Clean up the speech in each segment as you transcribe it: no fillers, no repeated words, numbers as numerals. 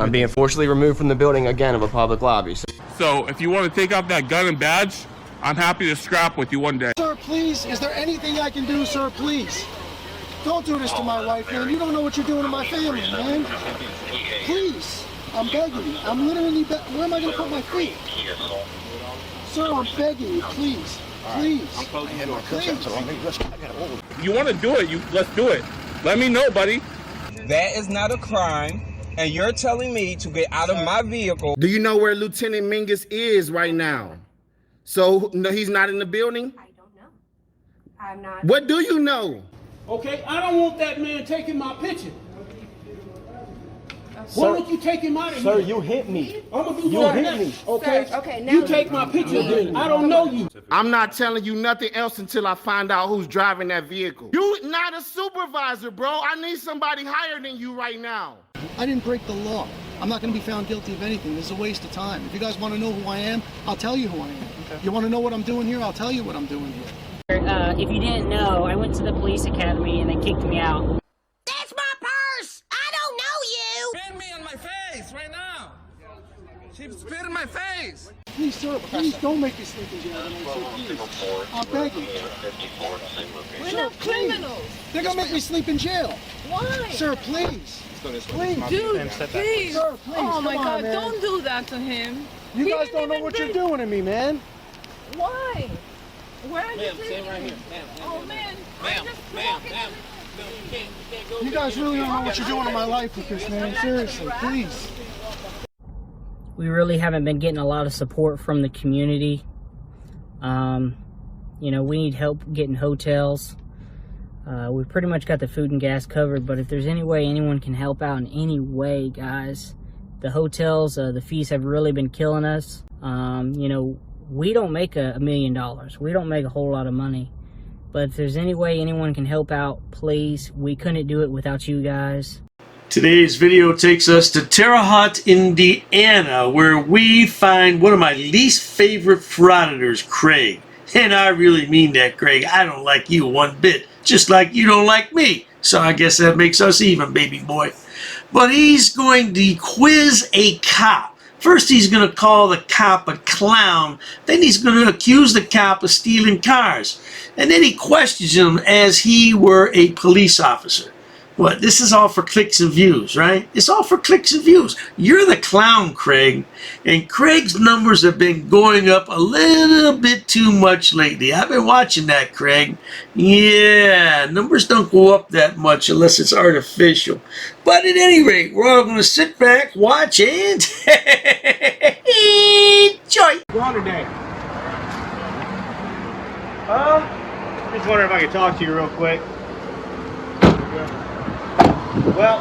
I'm being forcibly removed from the building again of a public lobby. So if you want to take out that gun and badge, I'm happy to scrap with you one day. Sir, please, is there anything I can do, sir? Please. Don't do this to my wife, man. You don't know what you're doing to my family, man. Please. I'm begging you. I'm literally where am I going to put my feet? Sir, I'm begging you, please. Please. Please. You want to do it, let's do it. Let me know, buddy. That is not a crime, and you're telling me to get out of my vehicle. Do you know where Lieutenant Mingus is right now? So, no, he's not in the building? I don't know. I'm not. What do you know? Okay, I don't want that man taking my picture. Why don't you take him out of here? Sir, you hit me. I'm gonna do You that hit next, me. okay? Sir, okay, now you take my picture then. I don't know you. I'm not telling you nothing else until I find out who's driving that vehicle. You not a supervisor, bro. I need somebody higher than you right now. I didn't break the law. I'm not going to be found guilty of anything. This is a waste of time. If you guys want to know who I am, I'll tell you who I am. Okay. You want to know what I'm doing here? I'll tell you what I'm doing here. If you didn't know, I went to the police academy and they kicked me out. That's my purse! I don't know you! Spit me on my face right now. She spit in my face. Please, sir, please don't make me sleep in jail tonight, sir, please. I'm begging. We're not criminals! They're going to make me sleep in jail. Why? Sir, please. Please. Dude, please! Sir, please, Oh my come on, God, man. don't do that to him! You He guys didn't don't know even what you're break- doing to me, man. Why? Where are you Ma'am, taking stand right me? here. Ma'am, Oh man, ma'am, I'm just ma'am, walking. ma'am. No, you can't go. You guys really don't know what you're doing in my life with this, man. Seriously, please. We really haven't been getting a lot of support from the community. You know, we need help getting hotels. We pretty much got the food and gas covered, but if there's any way anyone can help out in any way, guys, the hotels, the fees have really been killing us. You know, we don't make $1 million. We don't make a whole lot of money. But if there's any way anyone can help out, please. We couldn't do it without you guys. Today's video takes us to Terre Haute, Indiana, where we find one of my least favorite frauditors, Craig. And I really mean that, Craig. I don't like you one bit, just like you don't like me. So I guess that makes us even, baby boy. But he's going to quiz a cop. First, he's going to call the cop a clown. Then he's going to accuse the cop of stealing cars. And then he questions him as he were a police officer. What? This is all for clicks and views, right? It's all for clicks and views. You're the clown, Craig. And Craig's numbers have been going up a little bit too much lately. I've been watching that, Craig. Yeah, numbers don't go up that much unless it's artificial. But at any rate, we're all going to sit back, watch, and enjoy. Go on today. Just wondering if I could talk to you real quick. Well,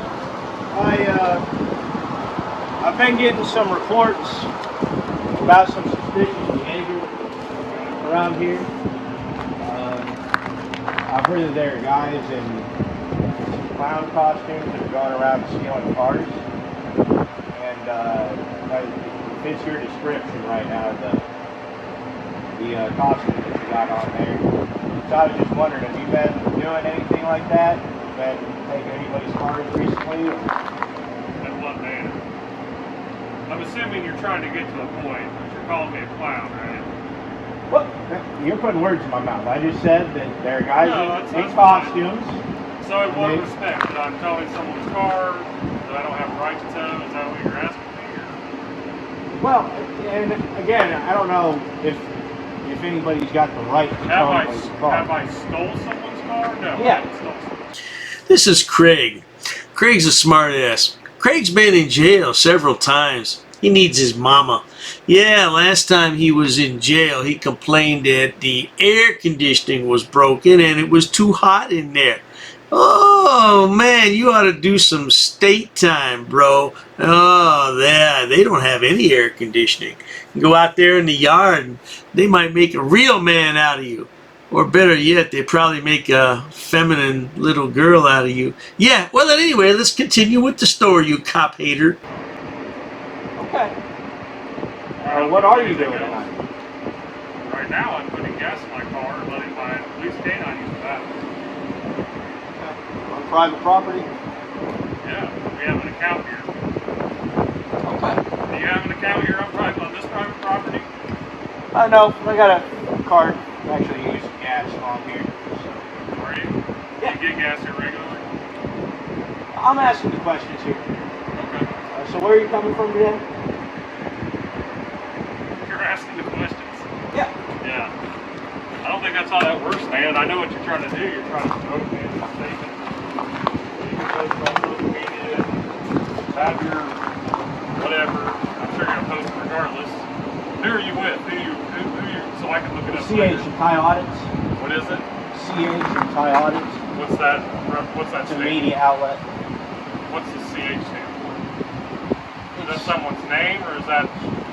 I've been getting some reports about some suspicious behavior around here. I've heard that there are guys in some clown costumes that are going around stealing cars, and it fits your description right now, the costume that you got on there. So I was just wondering, have you been doing anything like that? Been taking anybody's cars recently? And what manner? I'm assuming you're trying to get to a point, but you're calling me a clown, right? Well, you're putting words in my mouth. I just said that there are guys in costumes. So in what respect? That I'm towing someone's car that I don't have a right to tow? Is that what you're asking me? Or? Well, and again, I don't know if anybody's got the right to tow anybody's car. Have I stole someone's car? No, Yeah. I haven't stole someone's car. This is Craig. Craig's a smart ass. Craig's been in jail several times. He needs his mama. Yeah, last time he was in jail, he complained that the air conditioning was broken and it was too hot in there. Oh, man, you ought to do some state time, bro. Oh, yeah, they don't have any air conditioning. You go out there in the yard and they might make a real man out of you. Or better yet, they probably make a feminine little girl out of you. Yeah, well, anyway, let's continue with the story, you cop hater. Okay. What are you doing tonight? Right now, I'm putting gas in my car and letting my police canine use the bathroom. On private property? Yeah, we have an account here. account here. I'm driving on this private property. No, I got a card. I'm actually using gas while I'm here. Are you? Yeah. You get gas here regularly? I'm asking the questions here. Okay. So where are you coming from today? You're asking the questions. Yeah. Yeah. I don't think that's how that works, man. I know what you're trying to do. You're trying to provoke me into a statement. You can post it on social media, have your whatever. I'm sure you're going to post it regardless. Who are you with? Who you, so I can look it up CH later. and Thai Audits. What is it? CH and Thai Audits. What's that? What's that It's a statement? media outlet. What's the CH stand for? Is that someone's name or is that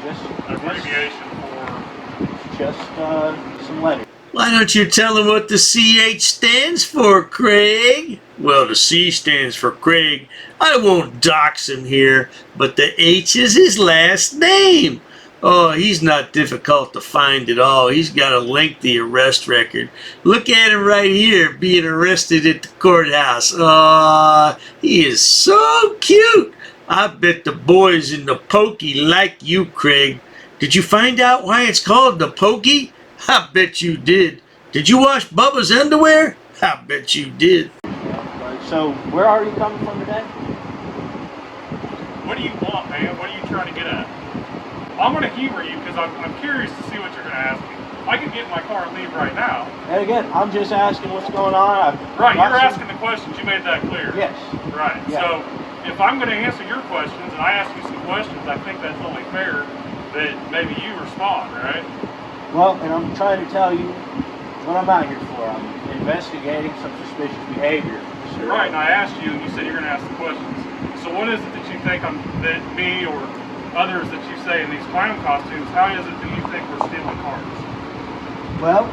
Just an abbreviation for? Just some letters. Why don't you tell him what the CH stands for, Craig? Well, the C stands for Craig. I won't dox him here, but the H is his last name. Oh, he's not difficult to find at all. He's got a lengthy arrest record. Look at him right here, being arrested at the courthouse. He is so cute. I bet the boys in the pokey like you, Craig. Did you find out why it's called the pokey? I bet you did. Did you wash Bubba's underwear? I bet you did. So where are you coming from today? What do you want, man? What are you trying to get at? I'm going to humor you because I'm curious to see what you're going to ask me. I can get in my car and leave right now. And again, I'm just asking what's going on. Right, you're asking the questions. You made that clear. Yes. Right. Yeah. So if I'm going to answer your questions and I ask you some questions, I think that's only fair that maybe you respond, right? Well, and I'm trying to tell you what I'm out here for. I'm investigating some suspicious behavior. Sir. Right, and I asked you, and you said you're going to ask the questions. So what is it that you think that me or others that you say in these clown costumes, how is it that you think we're stealing cars? Well,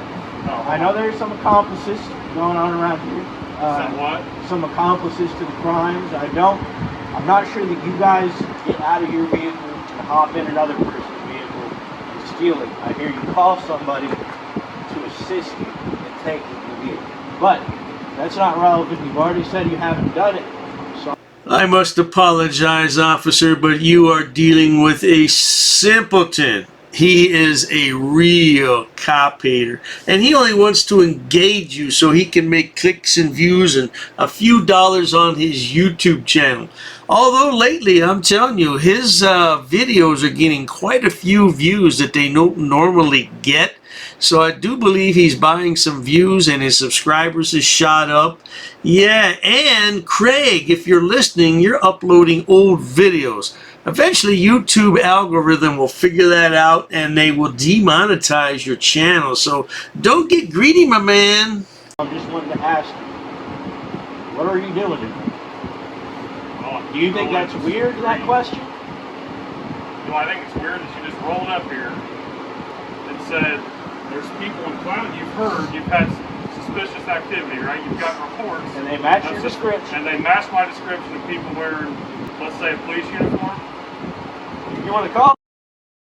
I know there's some accomplices going on around here. Some what? Some accomplices to the crimes. I'm not sure that you guys get out of your vehicle and hop in another person's vehicle and steal it. I hear you call somebody to assist you in taking the vehicle. But that's not relevant. You've already said you haven't done it. So I must apologize, officer, but you are dealing with a simpleton. He is a real cop hater, and he only wants to engage you so he can make clicks and views and a few dollars on his YouTube channel. Although lately, I'm telling you, his videos are getting quite a few views that they don't normally get. So I do believe he's buying some views and his subscribers has shot up. Yeah, and Craig, if you're listening, you're uploading old videos. Eventually, YouTube algorithm will figure that out and they will demonetize your channel. So don't get greedy, my man. I just wanted to ask you, what are you doing today? Do you think that's weird, that question? No, I think it's weird that you just rolled up here and said, there's people in clown, you've had suspicious activity, right? You've got reports. And they match your description. And they match my description of people wearing, let's say, a police uniform. You want to call?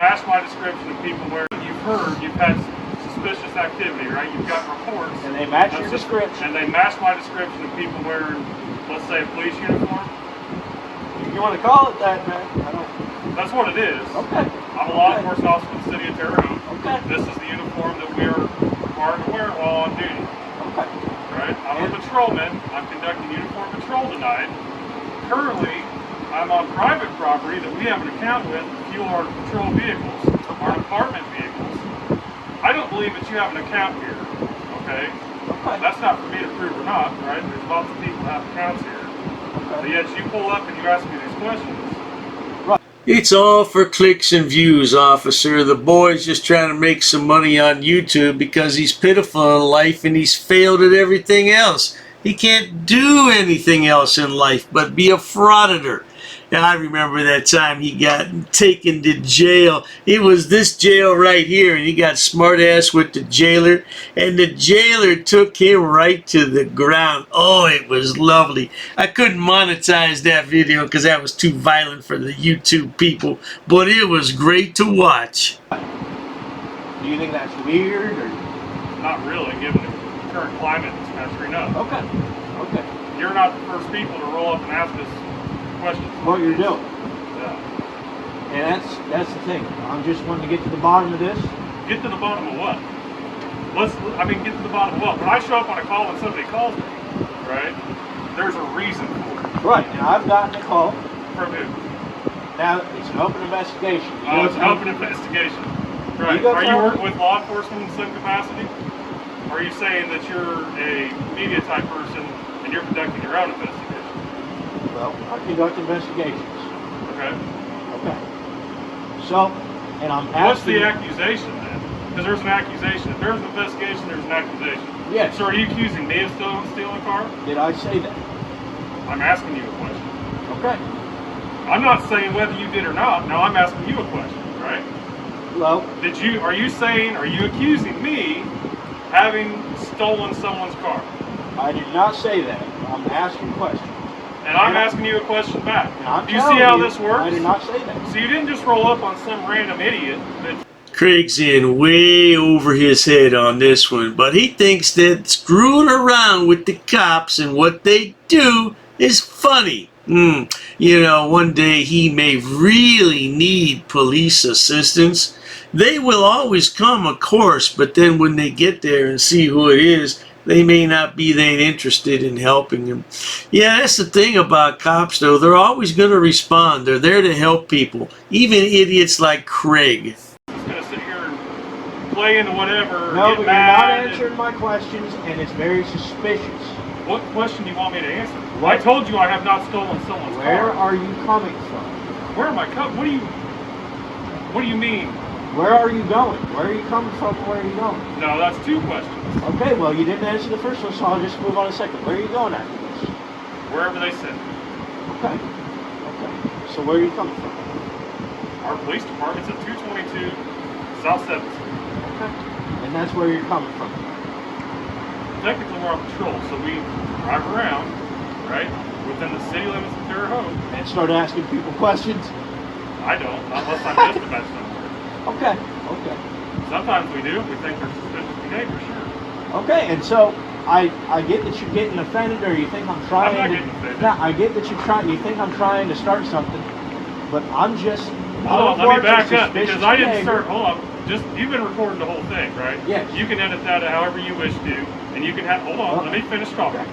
Match my description of people wearing, you've had suspicious activity, right? You've got reports. And they match your description. And they match my description of people wearing, let's say, a police uniform. You want to call it that, man? I don't. That's what it is. Okay. I'm a law enforcement officer in the city of Terre Haute. Okay. This is the uniform that we are required to wear while on duty. Okay. Right? I'm a patrolman. I'm conducting uniform patrol tonight. Currently, I'm on private property that we have an account with to fuel our patrol vehicles, our department vehicles. I don't believe that you have an account here. Okay? That's not for me to prove or not, right? There's lots of people that have accounts here. But yet you pull up and you ask me these questions. It's all for clicks and views, officer. The boy's just trying to make some money on YouTube because he's pitiful in life and he's failed at everything else. He can't do anything else in life but be a frauditor. And I remember that time he got taken to jail. It was this jail right here, and he got smart-ass with the jailer, and the jailer took him right to the ground. Oh, it was lovely. I couldn't monetize that video because that was too violent for the YouTube people, but it was great to watch. Do you think that's weird, or? Not really, given the current climate in this country, no. Okay. Okay. You're not the first people to roll up and ask us questions. What you're doing? Yeah. And that's the thing. I'm just wanting to get to the bottom of this. Get to the bottom of what? Get to the bottom of what? When I show up on a call and somebody calls me, right, there's a reason for it. Right, and I've gotten a call. From who? Now, it's an open investigation. Oh, it's an open investigation. Right. Are you working with law enforcement in some capacity? Or are you saying that you're a media type person and you're conducting your own investigation? Well, I conduct investigations. Okay. Okay. So, and I'm asking... What's the accusation then? Because there's an accusation. If there's an investigation, there's an accusation. Yes. So are you accusing me of stealing a car? Did I say that? I'm asking you a question. Okay. I'm not saying whether you did or not. No, I'm asking you a question, right? Well... Are you accusing me having stolen someone's car? I did not say that. I'm asking questions. And I'm asking you a question back. Do you see how this works? I did not say that. So you didn't just roll up on some random idiot that... Craig's in way over his head on this one, but he thinks that screwing around with the cops and what they do is funny. You know, one day he may really need police assistance. They will always come, of course, but then when they get there and see who it is, they may not be that interested in helping him. Yeah, that's the thing about cops, though. They're always going to respond. They're there to help people, even idiots like Craig. Just going to sit here and play into whatever. No, get but mad you're not answering my questions, and it's very suspicious. What question do you want me to answer? What? I told you I have not stolen someone's car. Where are you coming from? Where am I coming? What do you mean? Where are you going? Where are you coming from? Where are you going? No, that's two questions. Okay, well, you didn't answer the first one, so I'll just move on a second. Where are you going after this? Wherever they said. Okay. Okay. So where are you coming from? Our police department's at 222 South 7th Street. Okay. And that's where you're coming from? Technically, we're on patrol, so we drive around, right, within the city limits of Terre Haute. And start asking people questions? I don't, unless I'm dispatched somewhere. Okay, okay. Sometimes we do if we think there's suspicious behavior, sure. Okay, and so I get that you're getting offended, or you think I'm trying I'm not to... getting offended. No, I get that you think I'm trying to start something, but I'm just... Hold on, let me back up, because I didn't start... Hold on. You've been recording the whole thing, right? Yes. You can edit that however you wish to, and you can have... Hold on, let me finish talking.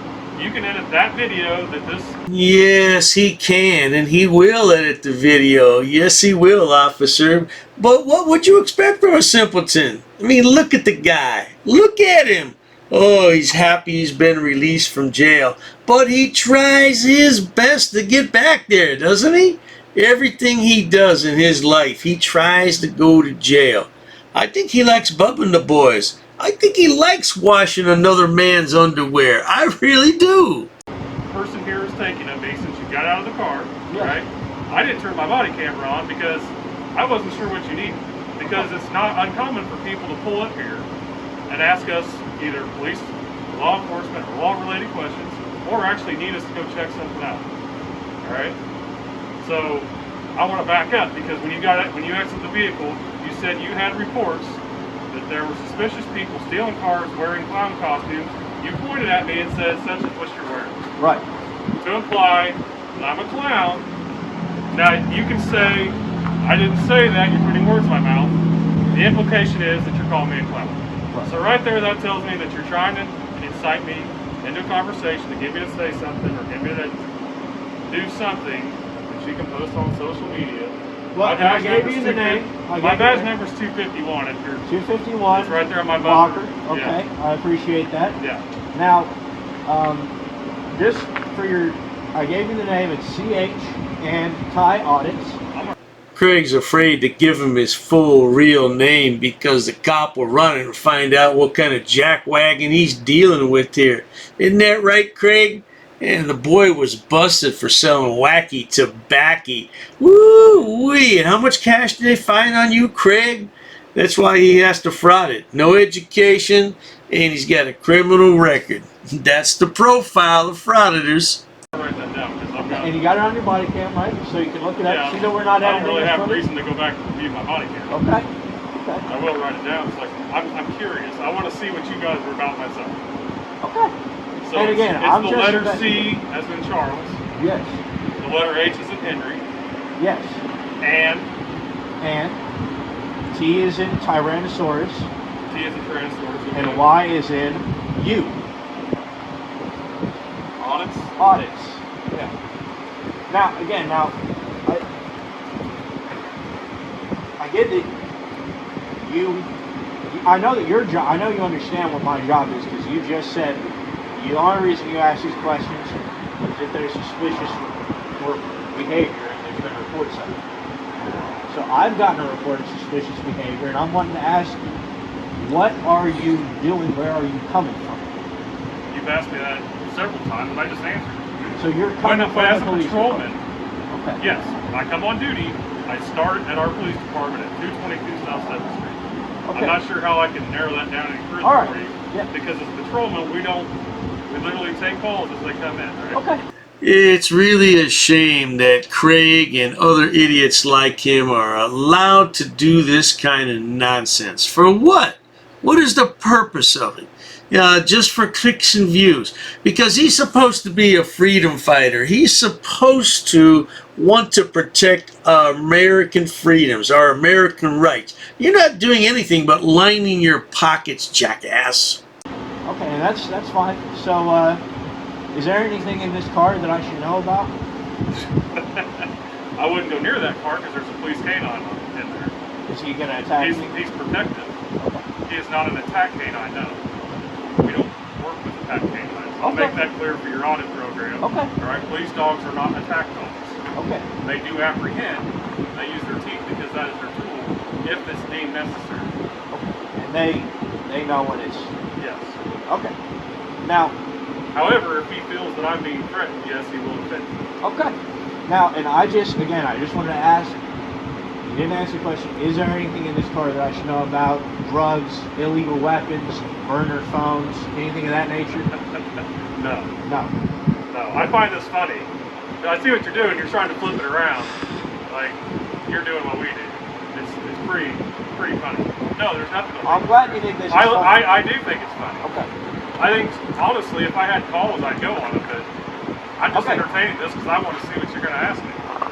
You can edit that video that this... Yes, he can, and he will edit the video. Yes, he will, officer. But what would you expect from a simpleton? I mean, look at the guy. Look at him. Oh, he's happy he's been released from jail. But he tries his best to get back there, doesn't he? Everything he does in his life, he tries to go to jail. I think he likes bumping the boys. I think he likes washing another man's underwear. I really do. The person here is taking of me since you got out of the car, right? I didn't turn my body camera on because I wasn't sure what you needed. Because it's not uncommon for people to pull up here and ask us either police, law enforcement, or law-related questions, or actually need us to go check something out. All right? So I want to back up because when you exited the vehicle, you said you had reports that there were suspicious people stealing cars wearing clown costumes. You pointed at me and said, such as what you're wearing. Right. To imply that I'm a clown. Now, you can say, I didn't say that, you're putting words in my mouth. The implication is that you're calling me a clown. Right. So right there, that tells me that you're trying to incite me into a conversation to get me to say something or get me to do something that you can post on social media. Well, I gave you the name. My badge number is 251. If you're 251. It's right there on my bumper. Okay, yeah. I appreciate that. Yeah. Now, just for your, I gave you the name. It's CH and Ty Audits. Craig's afraid to give him his full real name because the cop will run and find out what kind of jackwagon he's dealing with here. Isn't that right, Craig? And the boy was busted for selling wacky tobacco. Woo-wee! And how much cash did they find on you, Craig? That's why he has to fraud it. No education, and he's got a criminal record. That's the profile of Frauditors. Write that down because I've got. And you got it on your body cam, right? So you can look it up. Yeah, See that we're not I don't editing really this have footage? reason to go back and review my body cam. Okay. Okay. I will write it down. It's like I'm curious. I want to see what you guys are about myself. Okay. So and again, it's I'm the just letter C as in Charles. Yes. The letter H as in Henry. Yes. And and T is in Tyrannosaurus, T is in Tyrannosaurus. Okay. and Y is in U. Audits? Audits. Yeah. Now, again, I get that I know that your job, I know you understand what my job is, because you just said the only reason you ask these questions is if there's suspicious behavior and there's been reports of it. So I've gotten a report of suspicious behavior, and I'm wanting to ask you, what are you doing? Where are you coming from? You've asked me that several times, and I just answered. So you're coming from as the a police patrolman, department. Okay. yes, when I come on duty, I start at our police department at 222 South 7th Street. Okay. I'm not sure how I can narrow that down any further for you. Yeah. Because as a patrolman, we literally take calls as they come in, right? Okay. It's really a shame that Craig and other idiots like him are allowed to do this kind of nonsense. For what? What is the purpose of it? Just for clicks and views. Because he's supposed to be a freedom fighter. He's supposed to want to protect our American freedoms, our American rights. You're not doing anything but lining your pockets, jackass. Okay, that's fine. So, is there anything in this car that I should know about? I wouldn't go near that car because there's a police canine in there. Is he going to attack me? He's protective. He is not an attack canine, no. We don't work with attack canines. I'll make that clear for your audit program. Okay. All right, police dogs are not attack dogs. Okay. They do apprehend. They use their teeth because that is their tool, if it's deemed necessary. Okay. And they know when it's... Yes. Okay. Now... However, if he feels that I'm being threatened, yes, he will defend me. Okay. Now, and I just wanted to ask, you didn't answer the question, is there anything in this car that I should know about? Drugs, illegal weapons, burner phones, anything of that nature? No. No. No. I find this funny. I see what you're doing. You're trying to flip it around. Like, you're doing what we do. It's pretty funny. No, there's nothing. I'm glad you think this is funny. I do think it's funny. Okay. I think, honestly, if I had calls, I'd go on it, but I'm just entertaining this because I want to see what you're going to ask me.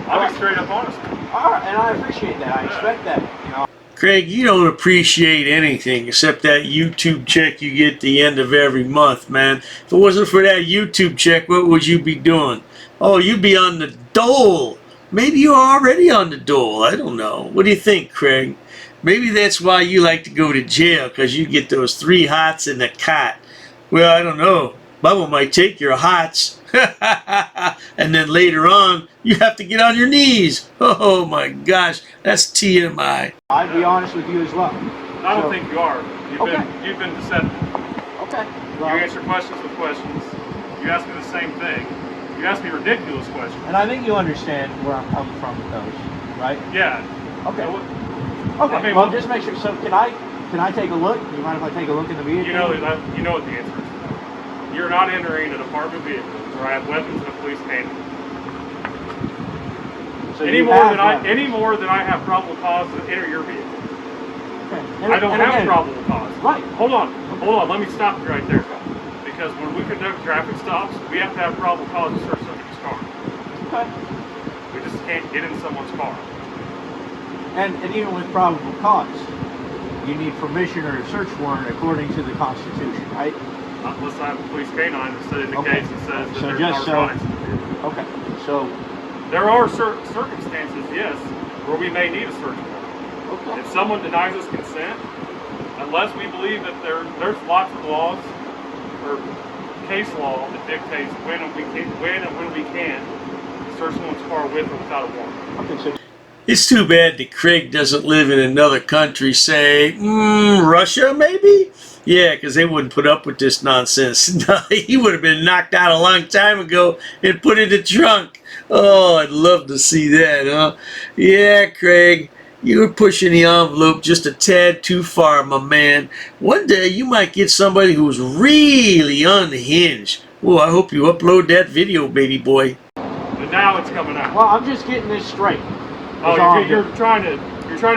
I'll be straight up honest. All right, and I appreciate that. I expect that, you know. Craig, you don't appreciate anything except that YouTube check you get at the end of every month, man. If it wasn't for that YouTube check, what would you be doing? Oh, you'd be on the dole. Maybe you're already on the dole. I don't know. What do you think, Craig? Maybe that's why you like to go to jail, because you get those 3 hots in the cot. Well, I don't know. Bubba might take your hots. And then later on, you have to get on your knees. Oh my gosh, that's TMI. I'd be honest with you as well. I don't think you are. You've been deceptive. Okay. You answer questions with questions. You ask me the same thing. You ask me ridiculous questions. And I think you understand where I'm coming from with those, right? Yeah. Okay. I mean, well, just make sure. So can I take a look? Do you mind if I take a look in the vehicle? You know what the answer is. You're not entering a department vehicle where I have weapons and a police canine. So any more than I have probable cause to enter your vehicle. Okay. I don't have probable cause. Right. Hold on. Let me stop you right there. Because when we conduct traffic stops, we have to have probable cause to search somebody's car. Okay. We just can't get in someone's car. And even with probable cause, you need permission or a search warrant according to the Constitution, right? Unless I have a police canine that indicates and says that there's narcotics in the vehicle. Okay. So there are certain circumstances, yes, where we may need a search warrant. Okay. If someone denies us consent, unless we believe that there's lots of laws or case law that dictates when and when we can search someone's car with or without a warrant. Okay, so it's too bad that Craig doesn't live in another country, say, Russia maybe? Yeah, because they wouldn't put up with this nonsense. No, he would have been knocked out a long time ago and put in the trunk. Oh, I'd love to see that, huh? Yeah, Craig, you were pushing the envelope just a tad too far, my man. One day you might get somebody who's really unhinged. Oh, I hope you upload that video, baby boy. But now it's coming out. Well, I'm just getting this straight. Oh, you're trying to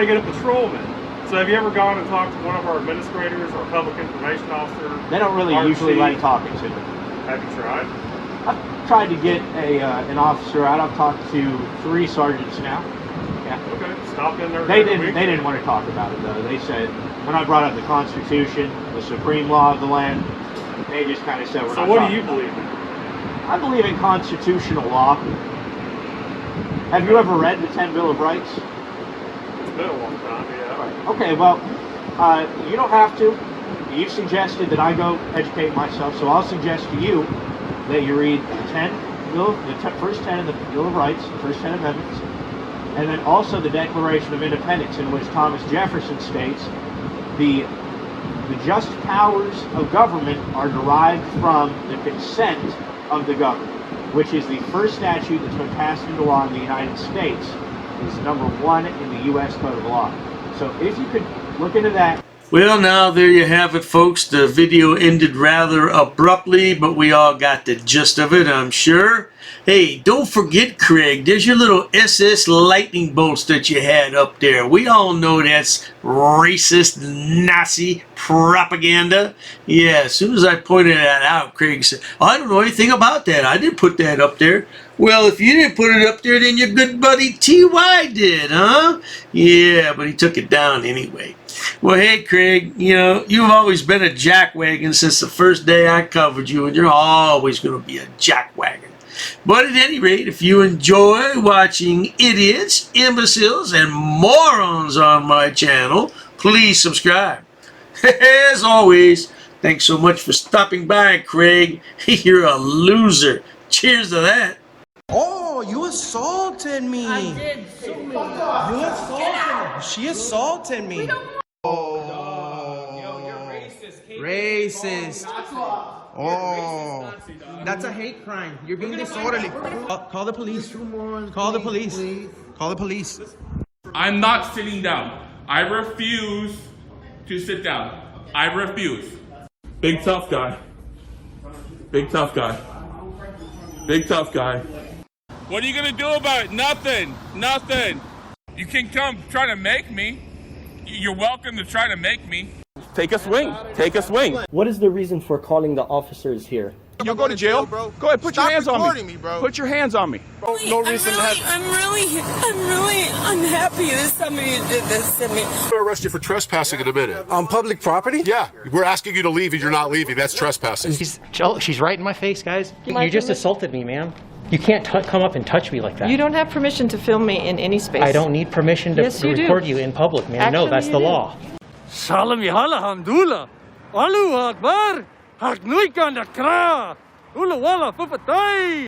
get a patrolman. So have you ever gone and talked to one of our administrators or public information officer? They don't really usually like talking to me. Have you tried? I've tried to get an officer out. I've talked to 3 sergeants now, Yeah. Okay, stopped in there. They didn't want to talk about it though. They said when I brought up the Constitution, the supreme law of the land, they just kind of said we're not. So what do you talking believe about in? it. I believe in constitutional law. Have you ever read the 10 Bill of Rights? It's been a long time, yeah. Right. Okay, well, you don't have to. You've suggested that I go educate myself, so I'll suggest to you that you read the first 10 of the Bill of Rights, the first 10 amendments, and then also the Declaration of Independence, in which Thomas Jefferson states the just powers of government are derived from the consent of the governed, which is the first statute that's been passed into law in the United States. Is number 1 in the U.S. Code of Law. So if you could look into that. Well, now there you have it, folks. The video ended rather abruptly, but we all got the gist of it, I'm sure. Hey, don't forget, Craig, there's your little SS lightning bolts that you had up there. We all know that's racist Nazi propaganda. Yeah, as soon as I pointed that out, Craig said, I don't know anything about that. I didn't put that up there. Well, if you didn't put it up there, then your good buddy T.Y. did, huh? Yeah, but he took it down anyway. Well, hey, Craig, you know, you've always been a jackwagon since the first day I covered you, and you're always going to be a jackwagon. But at any rate, if you enjoy watching idiots, imbeciles, and morons on my channel, please subscribe. As always, thanks so much for stopping by, Craig. You're a loser. Cheers to that. Oh, you assaulted me. I did so many. You assaulted me. She assaulted me. Racist. Oh, that's a hate crime. You're being disorderly. Call the police. Call the police. Call the police. I'm not sitting down. I refuse to sit down. I refuse. Big tough guy. Big tough guy. Big tough guy. What are you gonna do about it? Nothing. Nothing. You can come try to make me. You're welcome to try to make me. Take a swing. Take a swing. What is the reason for calling the officers here? You'll go to jail, bro. Go ahead, put your hands on me. Bro. Put your hands on me. No reason to have. I'm really unhappy that somebody did this to me. I'm going to arrest you for trespassing in a minute. On public property? Yeah, we're asking you to leave and you're not leaving. That's trespassing. She's right in my face, guys. You just assaulted me, ma'am. You can't come up and touch me like that. You don't have permission to film me in any space. I don't need permission to Yes, you do. record you in public, ma'am. No, Actually, that's you the do. law. Salam yahala handula. Alu akbar. Haknuikan akra. Ula wala pupatay.